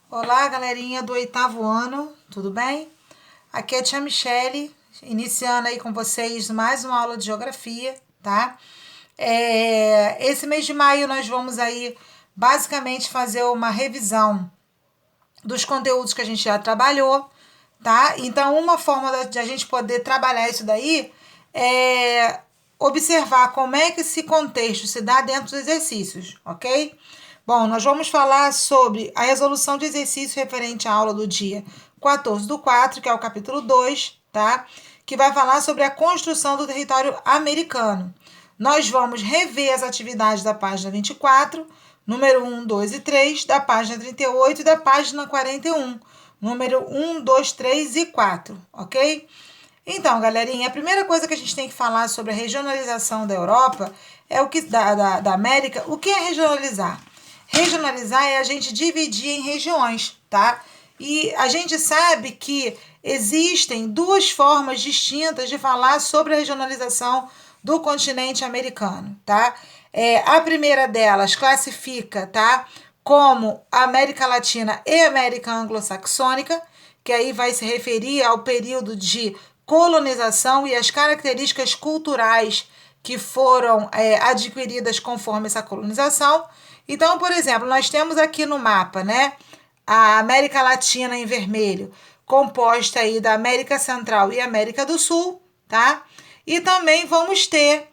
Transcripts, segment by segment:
Olá, galerinha do 8º ano, tudo bem? Aqui é a tia Michele, iniciando aí com vocês mais uma aula de geografia, tá? Esse mês de maio nós vamos aí basicamente fazer uma revisão dos conteúdos que a gente já trabalhou, tá? Então, uma forma de a gente poder trabalhar isso daí é observar como é que esse contexto se dá dentro dos exercícios, ok? Bom, nós vamos falar sobre a resolução de exercício referente à aula do dia 14/4, que é o capítulo 2, tá? Que vai falar sobre a construção do território americano. Nós vamos rever as atividades da página 24, número 1, 2 e 3, da página 38 e da página 41, número 1, 2, 3 e 4, ok? Então, galerinha, a primeira coisa que a gente tem que falar sobre a regionalização da Europa é o que da América. O que é regionalizar? Regionalizar é a gente dividir em regiões, tá? E a gente sabe que existem duas formas distintas de falar sobre a regionalização do continente americano, tá? A primeira delas classifica, tá? Como América Latina e América Anglo-Saxônica, que aí vai se referir ao período de colonização e as características culturais que foram adquiridas conforme essa colonização. Então, por exemplo, nós temos aqui no mapa, né, a América Latina em vermelho, composta aí da América Central e América do Sul, tá? E também vamos ter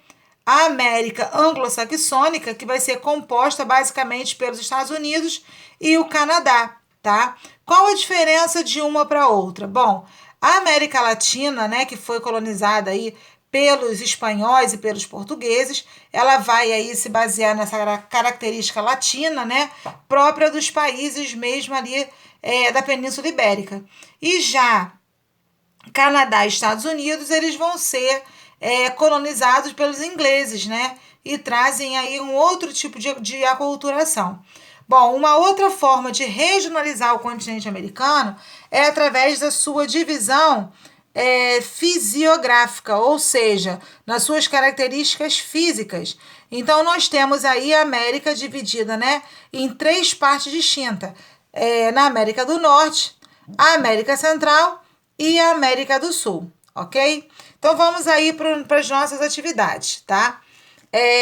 a América Anglo-Saxônica, que vai ser composta basicamente pelos Estados Unidos e o Canadá, tá? Qual a diferença de uma para outra? Bom, a América Latina, né, que foi colonizada aí pelos espanhóis e pelos portugueses, ela vai aí se basear nessa característica latina, né, própria dos países mesmo ali da Península Ibérica. E já Canadá e Estados Unidos, eles vão ser colonizados pelos ingleses, né, e trazem aí um outro tipo de aculturação. Bom, uma outra forma de regionalizar o continente americano é através da sua divisão fisiográfica, ou seja, nas suas características físicas. Então, nós temos aí a América dividida, né, em três partes distintas. Na América do Norte, a América Central e a América do Sul, ok? Então, vamos aí para as nossas atividades, tá?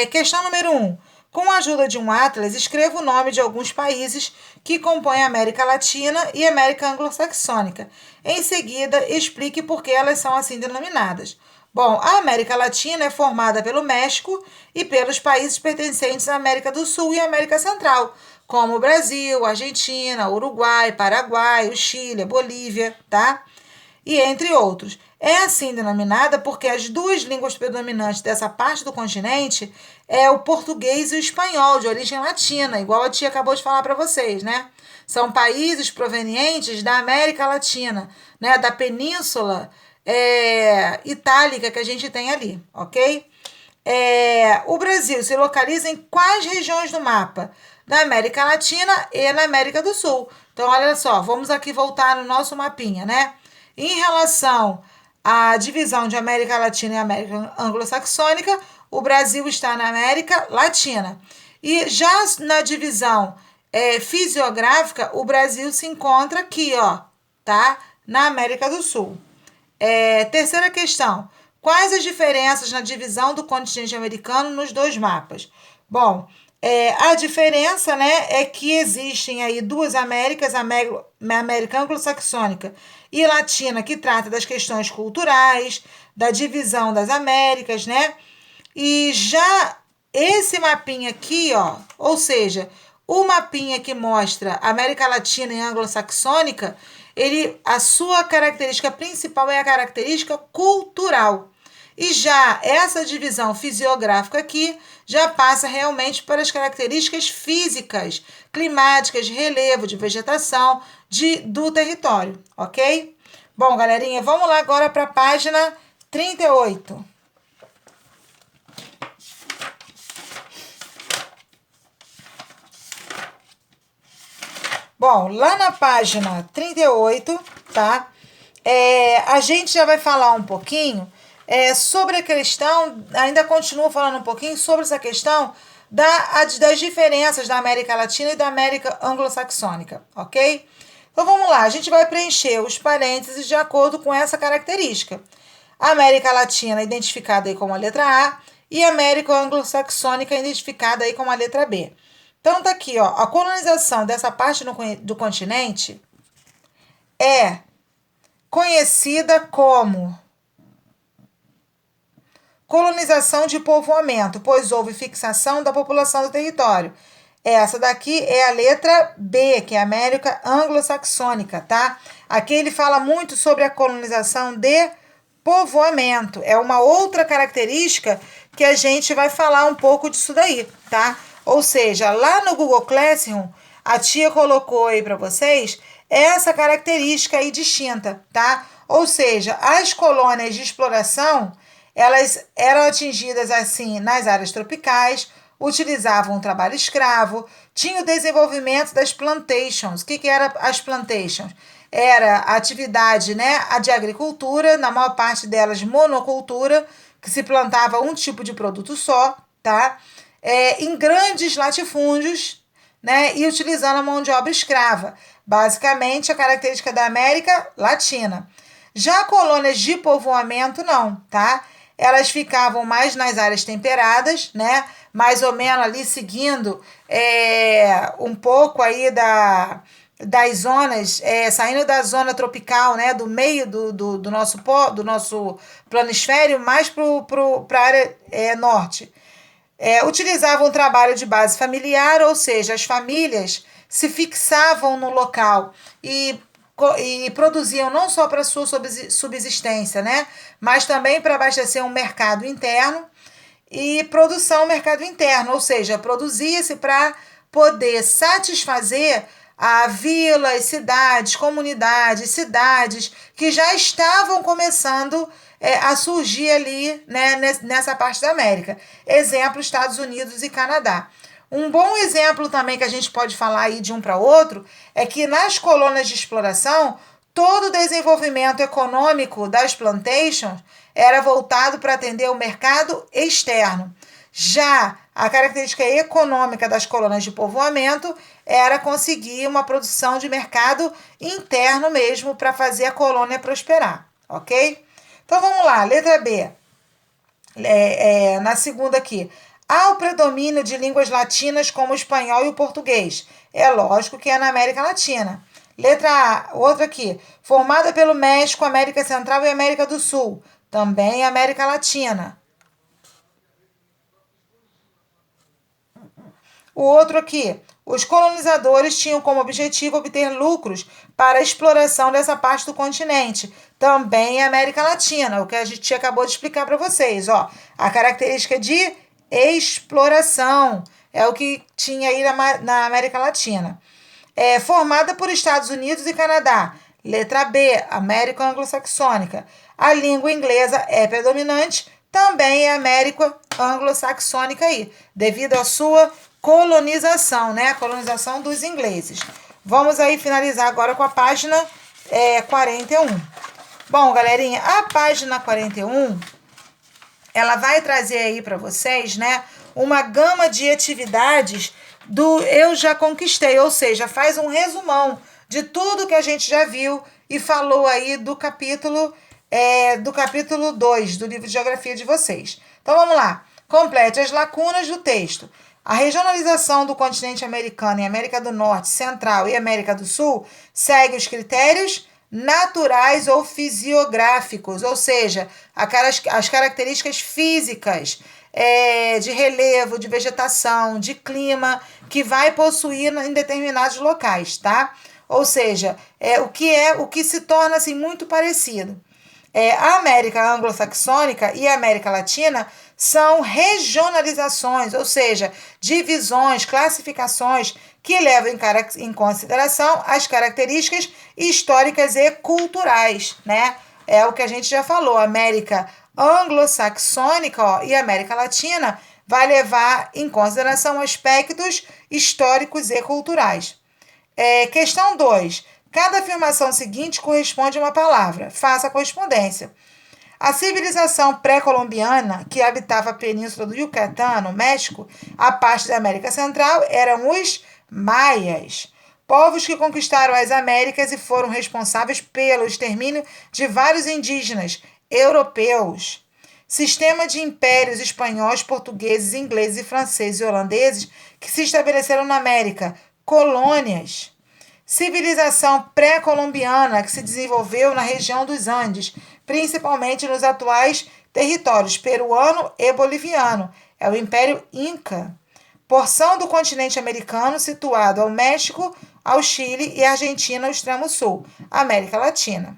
Questão número 1. Com a ajuda de um atlas, escreva o nome de alguns países que compõem a América Latina e a América Anglo-Saxônica. Em seguida, explique por que elas são assim denominadas. Bom, a América Latina é formada pelo México e pelos países pertencentes à América do Sul e à América Central, como o Brasil, Argentina, Uruguai, Paraguai, o Chile, a Bolívia, tá? E entre outros. É assim denominada porque as duas línguas predominantes dessa parte do continente é o português e o espanhol, de origem latina, igual a tia acabou de falar para vocês, né? São países provenientes da América Latina, né? Da Península Itálica que a gente tem ali, ok? O Brasil se localiza em quais regiões do mapa? Na América Latina e na América do Sul. Então, olha só, vamos aqui voltar no nosso mapinha, né? Em relação à divisão de América Latina e América Anglo-Saxônica, o Brasil está na América Latina. E já na divisão fisiográfica, o Brasil se encontra aqui, ó, tá? Na América do Sul. Terceira questão. Quais as diferenças na divisão do continente americano nos dois mapas? Bom, a diferença, né, é que existem aí duas Américas, a América Anglo-Saxônica e Latina, que trata das questões culturais, da divisão das Américas, né? E já esse mapinha aqui, ó, ou seja, o mapinha que mostra América Latina e Anglo-Saxônica, a sua característica principal é a característica cultural. E já essa divisão fisiográfica aqui já passa realmente para as características físicas, climáticas, de relevo, de vegetação do território, ok? Bom, galerinha, vamos lá agora para a página 38. Bom, lá na página 38, tá? A gente já vai falar um pouquinho sobre a questão, ainda continuo falando um pouquinho sobre essa questão das diferenças da América Latina e da América anglo-saxônica, ok? Então vamos lá, a gente vai preencher os parênteses de acordo com essa característica. América Latina identificada aí como a letra A e América anglo-saxônica identificada aí como a letra B. Então tá aqui, ó, a colonização dessa parte do continente é conhecida como colonização de povoamento, pois houve fixação da população do território. Essa daqui é a letra B, que é a América anglo-saxônica, tá? Aqui ele fala muito sobre a colonização de povoamento. É uma outra característica que a gente vai falar um pouco disso daí, tá? Ou seja, lá no Google Classroom, a tia colocou aí para vocês essa característica aí distinta, tá? Ou seja, as colônias de exploração, elas eram atingidas assim nas áreas tropicais, utilizavam o trabalho escravo, tinha o desenvolvimento das plantations. O que era as plantations? Era a atividade, né, a de agricultura, na maior parte delas monocultura, que se plantava um tipo de produto só, tá? Em grandes latifúndios, né, e utilizando a mão de obra escrava. Basicamente, a característica da América Latina. Já colônias de povoamento, não, tá? Elas ficavam mais nas áreas temperadas, né? Mais ou menos ali seguindo um pouco aí das zonas, saindo da zona tropical, né? Do meio do nosso planisfério, mais para a área norte. Utilizavam o trabalho de base familiar, ou seja, as famílias se fixavam no local e produziam não só para sua subsistência, né, mas também para abastecer um mercado interno e produção mercado interno, ou seja, produzia-se para poder satisfazer a vilas, cidades, comunidades, cidades que já estavam começando a surgir ali, né, nessa parte da América. Exemplo, Estados Unidos e Canadá. Um bom exemplo também que a gente pode falar aí de um para outro é que nas colônias de exploração, todo o desenvolvimento econômico das plantations era voltado para atender o mercado externo. Já a característica econômica das colônias de povoamento era conseguir uma produção de mercado interno mesmo para fazer a colônia prosperar, ok? Então vamos lá, letra B. Na segunda aqui. Há o predomínio de línguas latinas como o espanhol e o português. É lógico que é na América Latina. Letra A, outra aqui. Formada pelo México, América Central e América do Sul. Também América Latina. O outro aqui. Os colonizadores tinham como objetivo obter lucros para a exploração dessa parte do continente. Também América Latina, o que a gente acabou de explicar para vocês. Ó, a característica de exploração é o que tinha aí na América Latina. Formada por Estados Unidos e Canadá. Letra B, América anglo-saxônica. A língua inglesa é predominante, também é América anglo-saxônica aí, devido à sua colonização, né? A colonização dos ingleses. Vamos aí finalizar agora com a página 41. Bom, galerinha, a página 41, ela vai trazer aí para vocês, né, uma gama de atividades do Eu Já Conquistei, ou seja, faz um resumão de tudo que a gente já viu e falou aí do capítulo 2 do livro de geografia de vocês. Então vamos lá. Complete as lacunas do texto. A regionalização do continente americano em América do Norte, Central e América do Sul segue os critérios naturais ou fisiográficos, ou seja, as características físicas de relevo, de vegetação, de clima que vai possuir em determinados locais, tá? Ou seja, o que se torna assim muito parecido. A América anglo-saxônica e a América Latina são regionalizações, ou seja, divisões, classificações que levam em consideração as características históricas e culturais, né? É o que a gente já falou, a América anglo-saxônica e a América Latina vai levar em consideração aspectos históricos e culturais. Questão 2. Cada afirmação seguinte corresponde a uma palavra. Faça a correspondência. A civilização pré-colombiana, que habitava a península do Yucatán, no México, a parte da América Central, eram os maias, povos que conquistaram as Américas e foram responsáveis pelo extermínio de vários indígenas europeus. Sistema de impérios espanhóis, portugueses, ingleses e franceses e holandeses que se estabeleceram na América, colônias. Civilização pré-colombiana que se desenvolveu na região dos Andes, principalmente nos atuais territórios peruano e boliviano. É o Império Inca. Porção do continente americano situado ao México, ao Chile e Argentina ao extremo sul, América Latina.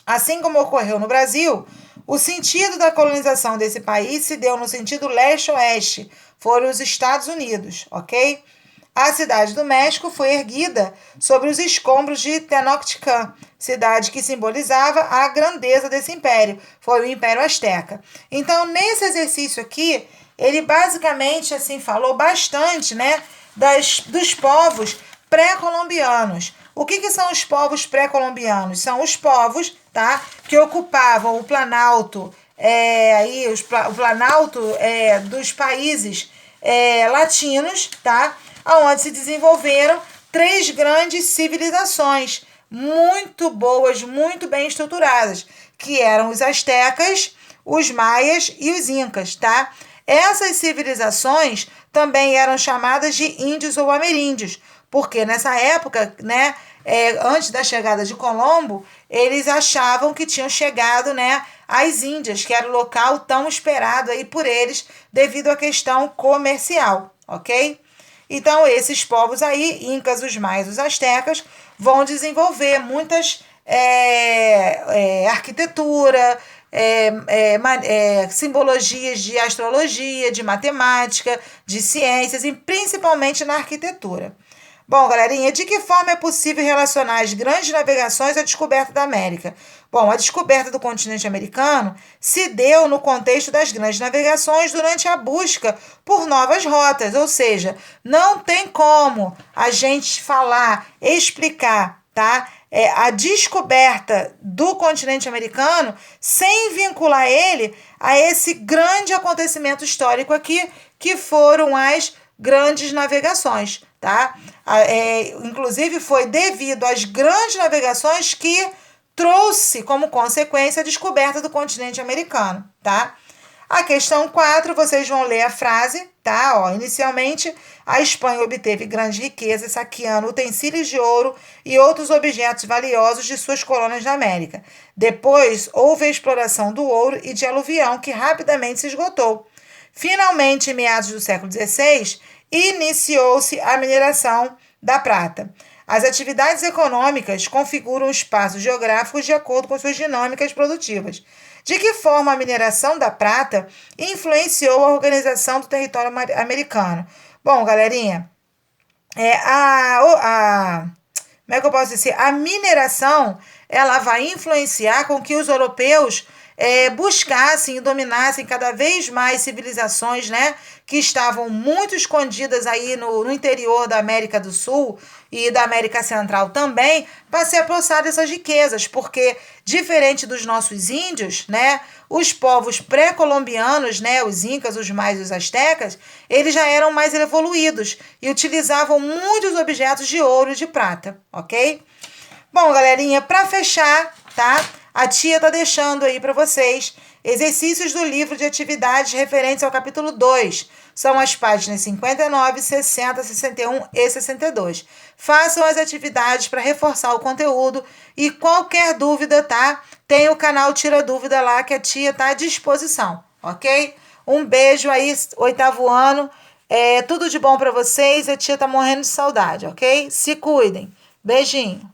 Assim como ocorreu no Brasil, o sentido da colonização desse país se deu no sentido leste-oeste, foram os Estados Unidos, ok? A cidade do México foi erguida sobre os escombros de Tenochtitlan, cidade que simbolizava a grandeza desse império, foi o Império Azteca. Então, nesse exercício aqui, ele basicamente assim falou bastante, né, dos povos pré-colombianos. O que são os povos pré-colombianos? São os povos, tá, que ocupavam o Planalto, o Planalto dos países latinos, tá, onde se desenvolveram 3 grandes civilizações muito boas, muito bem estruturadas, que eram os astecas, os maias e os incas, tá? Essas civilizações também eram chamadas de índios ou ameríndios, porque nessa época, né, antes da chegada de Colombo, eles achavam que tinham chegado, né, às Índias, que era o local tão esperado aí por eles devido à questão comercial, ok? Então, esses povos aí, incas, os maias, os astecas, vão desenvolver muitas arquitetura, simbologias de astrologia, de matemática, de ciências e principalmente na arquitetura. Bom, galerinha, de que forma é possível relacionar as grandes navegações à descoberta da América? Bom, a descoberta do continente americano se deu no contexto das grandes navegações durante a busca por novas rotas, ou seja, não tem como a gente falar, explicar, tá? A descoberta do continente americano sem vincular ele a esse grande acontecimento histórico aqui, que foram as grandes navegações, tá? Inclusive foi devido às grandes navegações que trouxe como consequência a descoberta do continente americano, tá? A questão 4, vocês vão ler a frase, tá? Ó, inicialmente, a Espanha obteve grande riqueza saqueando utensílios de ouro e outros objetos valiosos de suas colônias na América. Depois, houve a exploração do ouro e de aluvião, que rapidamente se esgotou. Finalmente, em meados do século XVI, iniciou-se a mineração da prata. As atividades econômicas configuram espaços geográficos de acordo com suas dinâmicas produtivas. De que forma a mineração da prata influenciou a organização do território americano? Bom, galerinha, como é que eu posso dizer? A mineração, ela vai influenciar com que os europeus buscassem e dominassem cada vez mais civilizações, né, que estavam muito escondidas aí no interior da América do Sul e da América Central também, para se apossar dessas riquezas, porque, diferente dos nossos índios, né, os povos pré-colombianos, né, os incas, os maias e os astecas, eles já eram mais evoluídos e utilizavam muitos objetos de ouro e de prata, ok? Bom, galerinha, para fechar, tá? A tia tá deixando aí para vocês exercícios do livro de atividades referentes ao capítulo 2. São as páginas 59, 60, 61 e 62. Façam as atividades para reforçar o conteúdo e qualquer dúvida, tá? Tem o canal Tira Dúvida lá que a tia tá à disposição, ok? Um beijo aí, 8º ano. Tudo de bom para vocês. A tia tá morrendo de saudade, ok? Se cuidem. Beijinho.